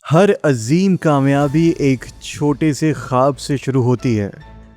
ہر عظیم کامیابی ایک چھوٹے سے خواب سے شروع ہوتی ہے۔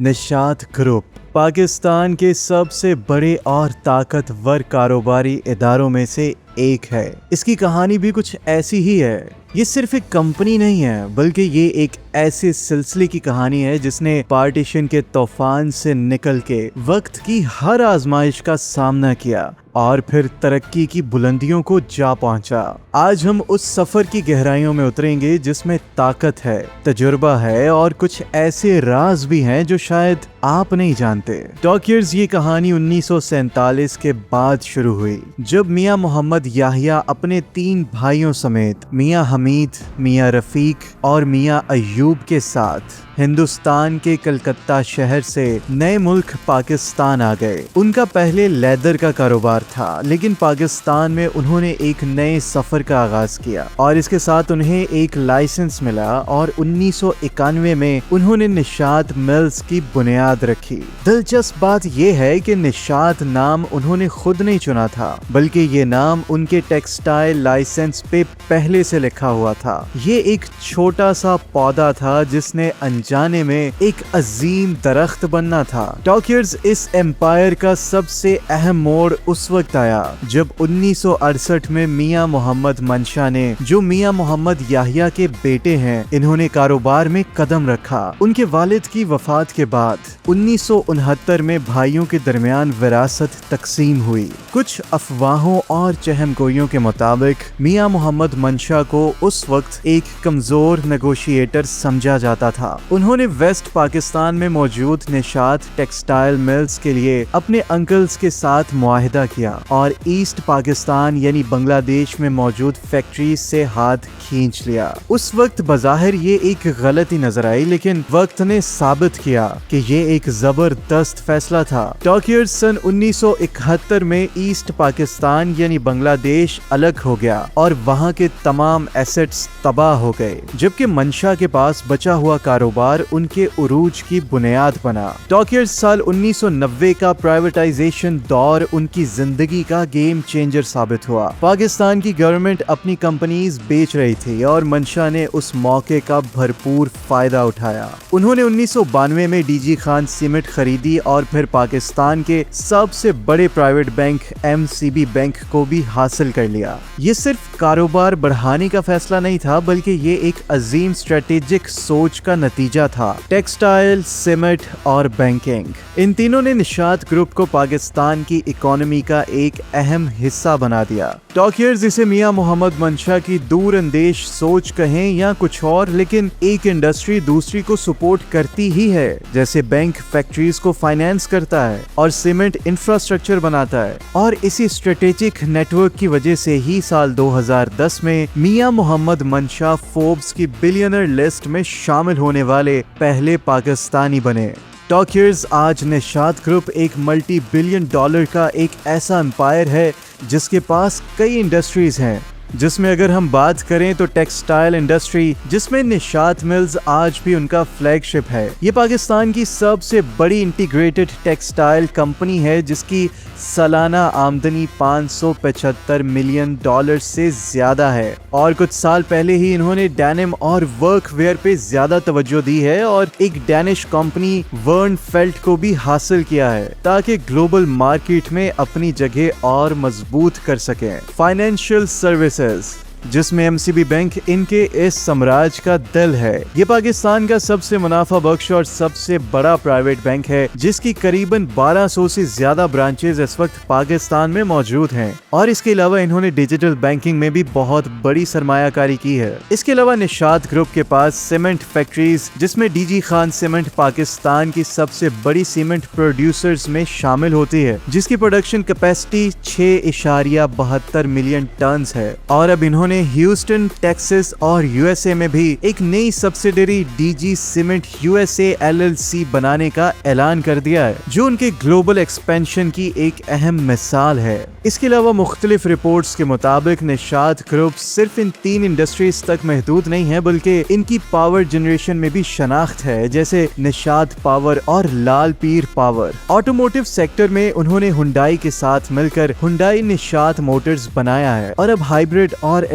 نشاط گروپ پاکستان کے سب سے بڑے اور طاقتور کاروباری اداروں میں سے ایک ہے۔ اس کی کہانی بھی کچھ ایسی ہی ہے۔ یہ صرف ایک کمپنی نہیں ہے بلکہ یہ ایک ایسے سلسلے کی کہانی ہے جس نے پارٹیشن کے طوفان سے نکل کے وقت کی ہر آزمائش کا سامنا کیا اور پھر ترقی کی بلندیوں کو جا پہنچا۔ آج ہم اس سفر کی گہرائیوں میں اتریں گے جس میں طاقت ہے، تجربہ ہے اور کچھ ایسے راز بھی ہیں جو شاید آپ نہیں جانتے۔ ٹاکیئرز یہ کہانی 1947 کے بعد شروع ہوئی جب میاں محمد یحییٰ اپنے 3 بھائیوں سمیت میاں حمید، میاں رفیق اور میاں ایوب کے ساتھ ہندوستان کے کلکتہ شہر سے نئے ملک پاکستان آ گئے۔ ان کا پہلے لیدر کا کاروبار تھا لیکن پاکستان میں انہوں نے ایک نئے سفر کا آغاز کیا اور اس کے ساتھ انہیں ایک لائسنس ملا اور 1991 میں انہوں نے نشاط ملز کی بنیاد رکھی۔ دلچسپ بات یہ ہے کہ نشاط نام انہوں نے خود نہیں چنا تھا بلکہ یہ نام ان کے ٹیکسٹائل لائسنس پہ پہلے سے لکھا ہوا تھا۔ یہ ایک چھوٹا سا پودا تھا جس نے انجانے میں ایک عظیم درخت بننا تھا۔ ٹاکیئرز اس امپائر کا سب سے اہم موڑ اس وقت آیا جب 1968 میں میاں محمد منشا نے، جو میاں محمد یحییٰ کے بیٹے ہیں، انہوں نے کاروبار میں قدم رکھا۔ ان کے والد کی وفات کے بعد 1969 میں بھائیوں کے درمیان وراثت تقسیم ہوئی۔ کچھ افواہوں اور چہم گوئیوں کے مطابق میاں محمد منشا کو اس وقت ایک کمزور نیگوشیٹر سمجھا جاتا تھا۔ انہوں نے ویسٹ پاکستان میں موجود نشاط ٹیکسٹائل ملز کے لیے اپنے انکلز کے ساتھ معاہدہ کیا اور ایسٹ پاکستان یعنی بنگلہ دیش میں موجود فیکٹریز سے ہاتھ کھینچ لیا۔ اس وقت بظاہر یہ ایک غلطی نظر آئی لیکن وقت نے ثابت کیا کہ یہ ایک زبردست فیصلہ تھا۔ ٹاکیئرز سن 1971 میں ایسٹ پاکستان یعنی بنگلہ دیش الگ ہو گیا اور وہاں کے تمام ایسٹس تباہ ہو گئے جبکہ منشا کے پاس بچا ہوا کاروبار ان کے عروج کی بنیاد بنا۔ ٹاکیئرز سال 1990 کا پرائیویٹائزیشن دور ان کی زندگی کا گیم چینجر ثابت ہوا۔ پاکستان کی گورنمنٹ اپنی کمپنیز بیچ رہی تھی اور منشا نے اس موقع کا بھرپور فائدہ اٹھایا۔ انہوں نے 1992 میں ڈی جی خان سیمنٹ خریدی اور پھر پاکستان کے سب سے بڑے پرائیویٹ بینک MCB بینک کو بھی حاصل کر لیا۔ یہ صرف کاروبار بڑھانے کا فیصلہ نہیں تھا بلکہ یہ ایک عظیم اسٹریٹجک سوچ کا نتیجہ تھا۔ ٹیکسٹائل، سیمنٹ اور بینکنگ، ان تینوں نے نشاط گروپ کو پاکستان کی اکانومی کا ایک اہم حصہ بنا دیا۔ ٹاکیئرز اسے میاں محمد منشا کی دور اندیش سوچ کہیں یا کچھ اور، لیکن ایک انڈسٹری دوسری کو سپورٹ کرتی ہی ہے۔ جیسے بینک فیکٹریز کو فائنانس کرتا ہے اور سیمنٹ انفراسٹرکچر بناتا ہے، اور اسی اسٹریٹجک نیٹ ورک کی وجہ سے ہی سال 2010 میں میاں محمد منشا فوربس کی بلینئر لسٹ میں شامل ہونے والے پہلے پاکستانی بنے۔ ٹاکیئرز آج نشاط گروپ ایک ملٹی بلین ڈالر کا ایک ایسا امپائر ہے جس کے پاس کئی انڈسٹریز ہیں، جس میں اگر ہم بات کریں تو ٹیکسٹائل انڈسٹری، جس میں نشاط ملز آج بھی ان کا فلیگ شپ ہے۔ یہ پاکستان کی سب سے بڑی انٹیگریٹڈ ٹیکسٹائل کمپنی ہے جس کی سالانہ آمدنی $575 ملین سے زیادہ ہے، اور کچھ سال پہلے ہی انہوں نے ڈینم اور ورک ویئر پہ زیادہ توجہ دی ہے اور ایک ڈینش کمپنی ورن فیلٹ کو بھی حاصل کیا ہے تاکہ گلوبل مارکیٹ میں اپنی جگہ اور مضبوط کر سکیں۔ فائنینشیل سروسز، جس میں MCB بینک ان کے اس سامراج کا دل ہے، یہ پاکستان کا سب سے منافع بخش اور سب سے بڑا پرائیویٹ بینک ہے جس کی قریباً 1200 سے زیادہ برانچز اس وقت پاکستان میں موجود ہیں، اور اس کے علاوہ انہوں نے ڈیجیٹل بینکنگ میں بھی بہت بڑی سرمایہ کاری کی ہے۔ اس کے علاوہ نشاط گروپ کے پاس سیمنٹ فیکٹریز، جس میں D G Khan cement Pakistan کی سب سے بڑی سیمنٹ پروڈیوسرز میں شامل ہوتی ہے، جس کی پروڈکشن کیپیسٹی 6.72 ملین ٹنز ہے، اور اب انہوں نے ہیوسٹن، ٹیکساس اور USA میں بھی ایک نئی subsidiary D G cement USA LLC بنانے کا اعلان کر دیا ہے، جو ان کے گلوبل ایکسپینشن کی ایک اہم مثال ہے۔ اس کے علاوہ مختلف رپورٹس کے مطابق نشاط گروپ صرف ان 3 انڈسٹریز تک محدود نہیں ہے بلکہ ان کی پاور جنریشن میں بھی شناخت ہے، جیسے نشاط پاور اور لال پیر پاور۔ آٹوموٹیو سیکٹر میں انہوں نے ہنڈائی کے ساتھ مل کر ہنڈائی نشاط موٹرز بنایا ہے، اور اب ہائبرڈ اور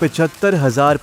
75,000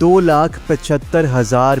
2,75,000